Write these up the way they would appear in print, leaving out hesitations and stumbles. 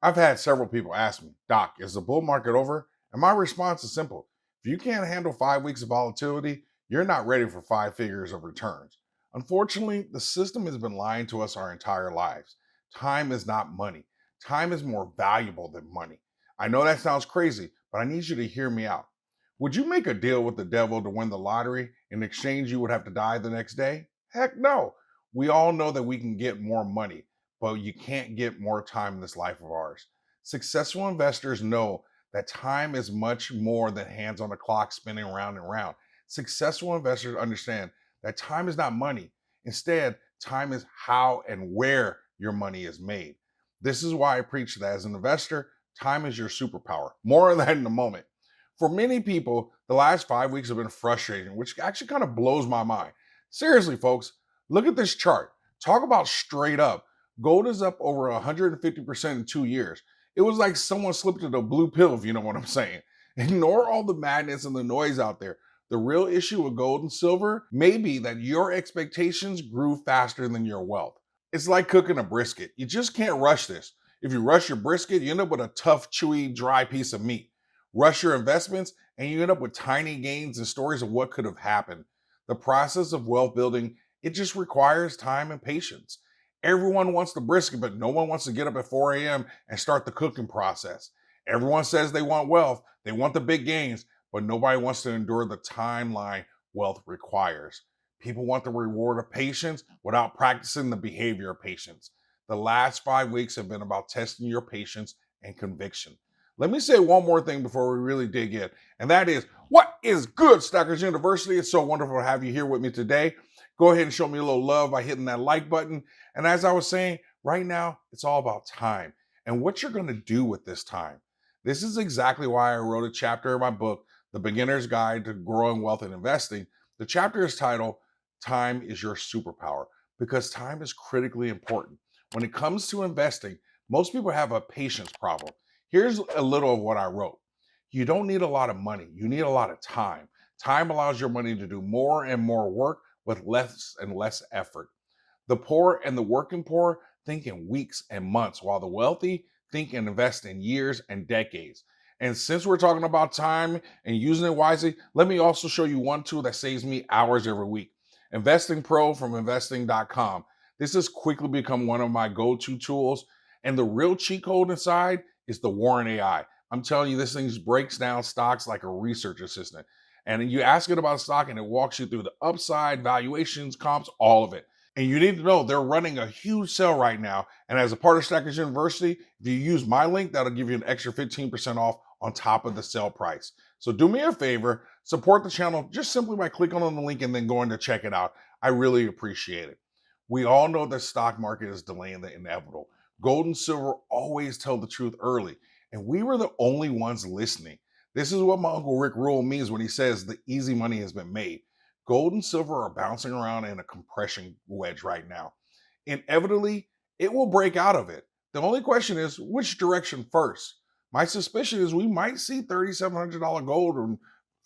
I've had several people ask me, Doc, is the bull market over? And my response is simple. If you can't handle 5 weeks of volatility, you're not ready for 5 figures of returns. Unfortunately, the system has been lying to us our entire lives. Time is not money. Time is more valuable than money. I know that sounds crazy, but I need you to hear me out. Would you make a deal with the devil to win the lottery? In exchange, you would have to die the next day? Heck no. We all know that we can get more money, but you can't get more time in this life of ours. Successful investors know that time is much more than hands on a clock spinning round and round. Successful investors understand that time is not money. Instead, time is how and where your money is made. This is why I preach that as an investor, time is your superpower. More on that in a moment. For many people, the last 5 weeks have been frustrating, which actually kind of blows my mind. Seriously, folks, look at this chart. Talk about straight up. Gold is up over 150% in 2 years. It was like someone slipped in a blue pill, if you know what I'm saying. Ignore all the madness and the noise out there. The real issue with gold and silver may be that your expectations grew faster than your wealth. It's like cooking a brisket. You just can't rush this. If you rush your brisket, you end up with a tough, chewy, dry piece of meat. Rush your investments, and you end up with tiny gains and stories of what could have happened. The process of wealth building, it just requires time and patience. Everyone wants the brisket, but no one wants to get up at 4 a.m. and start the cooking process. Everyone says they want wealth, they want the big gains, but nobody wants to endure the timeline wealth requires. People want the reward of patience without practicing the behavior of patience. The last 5 weeks have been about testing your patience and conviction. Let me say one more thing before we really dig in, and that is, what is good, Stackers University? It's so wonderful to have you here with me today. Go ahead and show me a little love by hitting that like button. And as I was saying, right now, it's all about time and what you're going to do with this time. This is exactly why I wrote a chapter in my book, The Beginner's Guide to Growing Wealth and Investing. The chapter is titled, Time is Your Superpower, because time is critically important. When it comes to investing, most people have a patience problem. Here's a little of what I wrote. You don't need a lot of money. You need a lot of time. Time allows your money to do more and more work with less and less effort. The poor and the working poor think in weeks and months, while the wealthy think and invest in years and decades. And since we're talking about time and using it wisely, let me also show you one tool that saves me hours every week. Investing Pro from investing.com. This has quickly become one of my go-to tools. And the real cheat code inside is the Warren AI. I'm telling you, this thing breaks down stocks like a research assistant. And you ask it about stock and it walks you through the upside, valuations, comps, all of it. And you need to know they're running a huge sale right now. And as a part of Stackers University, if you use my link, that'll give you an extra 15% off on top of the sale price. So do me a favor, support the channel just simply by clicking on the link and then going to check it out. I really appreciate it. We all know the stock market is delaying the inevitable. Gold and silver always tell the truth early, and we were the only ones listening. This is what my Uncle Rick Rule means when he says the easy money has been made. Gold and silver are bouncing around in a compression wedge right now. Inevitably, it will break out of it. The only question is which direction first. My suspicion is we might see $3,700 gold and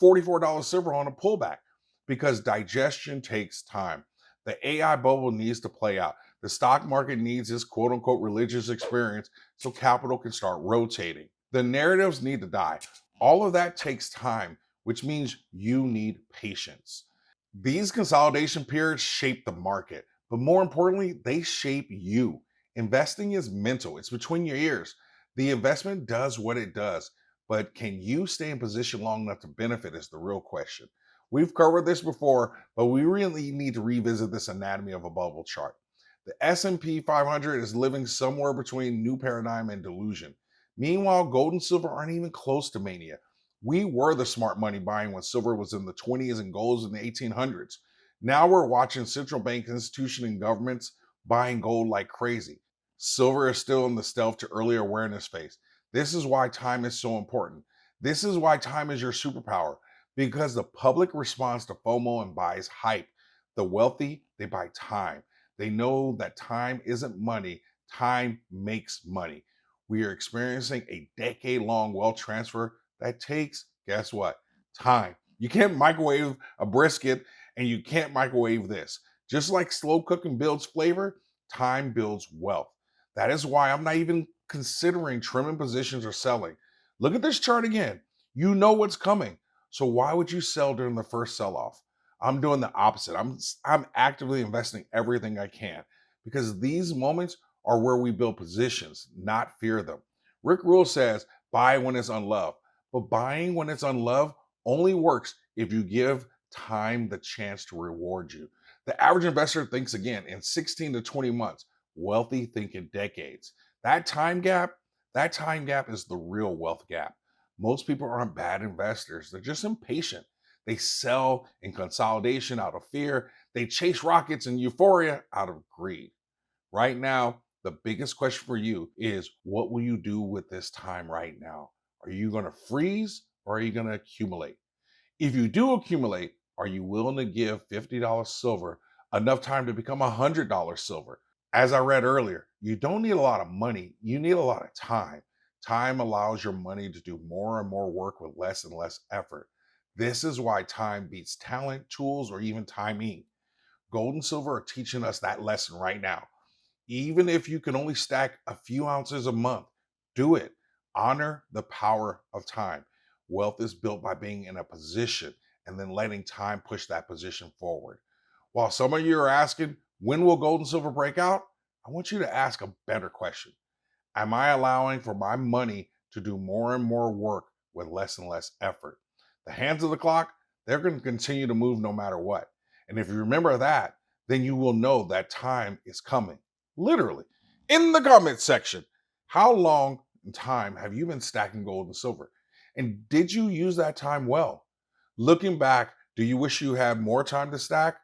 $44 silver on a pullback because digestion takes time. The AI bubble needs to play out. The stock market needs this quote unquote religious experience so capital can start rotating. The narratives need to die. All of that takes time, which means you need patience. These consolidation periods shape the market, but more importantly, they shape you. Investing is mental, it's between your ears. The investment does what it does, but can you stay in position long enough to benefit is the real question. We've covered this before, but we really need to revisit this anatomy of a bubble chart. The S&P 500 is living somewhere between new paradigm and delusion. Meanwhile, gold and silver aren't even close to mania. We were the smart money buying when silver was in the 20s and gold was in the 1800s. Now we're watching central bank institutions and governments buying gold like crazy. Silver is still in the stealth to early awareness phase. This is why time is so important. This is why time is your superpower, because the public responds to FOMO and buys hype. The wealthy, they buy time. They know that time isn't money, time makes money. We are experiencing a decade-long wealth transfer that takes, guess what? Time. You can't microwave a brisket and you can't microwave this. Just like slow cooking builds flavor, time builds wealth. That is why I'm not even considering trimming positions or selling. Look at this chart again. You know what's coming. So why would you sell during the first sell-off? I'm doing the opposite. I'm actively investing everything I can because these moments are where we build positions, not fear them. Rick Rule says, buy when it's unloved. But buying when it's unloved only works if you give time the chance to reward you. The average investor thinks again in 16 to 20 months. Wealthy think in decades. That time gap is the real wealth gap. Most people aren't bad investors. They're just impatient. They sell in consolidation out of fear. They chase rockets and euphoria out of greed. Right now, the biggest question for you is, what will you do with this time right now? Are you going to freeze or are you going to accumulate? If you do accumulate, are you willing to give $50 silver enough time to become $100 silver? As I read earlier, you don't need a lot of money. You need a lot of time. Time allows your money to do more and more work with less and less effort. This is why time beats talent, tools, or even timing. Gold and silver are teaching us that lesson right now. Even if you can only stack a few ounces a month, do it. Honor the power of time. Wealth is built by being in a position and then letting time push that position forward. While some of you are asking, when will gold and silver break out? I want you to ask a better question. Am I allowing for my money to do more and more work with less and less effort? The hands of the clock, they're going to continue to move no matter what. And if you remember that, then you will know that time is coming. Literally. In the comments section, how long in time have you been stacking gold and silver? And did you use that time well? Looking back, do you wish you had more time to stack?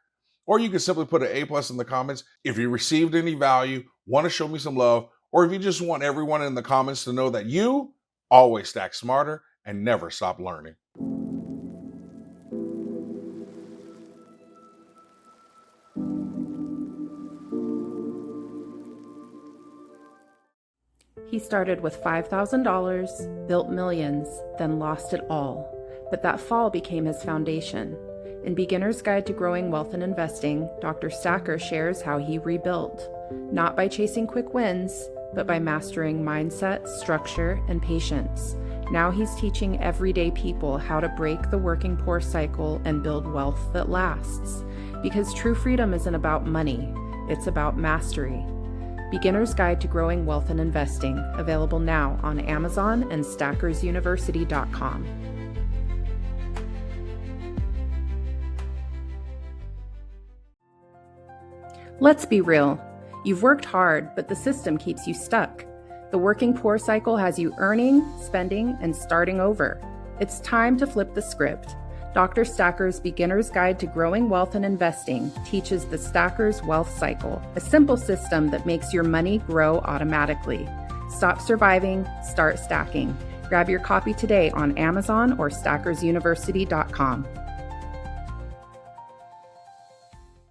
Or you can simply put an A+ in the comments if you received any value, want to show me some love, or if you just want everyone in the comments to know that you always stack smarter and never stop learning. He started with $5,000, built millions, then lost it all. But that fall became his foundation. In Beginner's Guide to Growing Wealth and Investing, Dr. Stacker shares how he rebuilt, not by chasing quick wins, but by mastering mindset, structure, and patience. Now he's teaching everyday people how to break the working poor cycle and build wealth that lasts. Because true freedom isn't about money, it's about mastery. Beginner's Guide to Growing Wealth and Investing, available now on Amazon and stackersuniversity.com. Let's be real. You've worked hard, but the system keeps you stuck. The working poor cycle has you earning, spending, and starting over. It's time to flip the script. Dr. Stacker's Beginner's Guide to Growing Wealth and Investing teaches the Stacker's Wealth Cycle, a simple system that makes your money grow automatically. Stop surviving, start stacking. Grab your copy today on Amazon or stackersuniversity.com.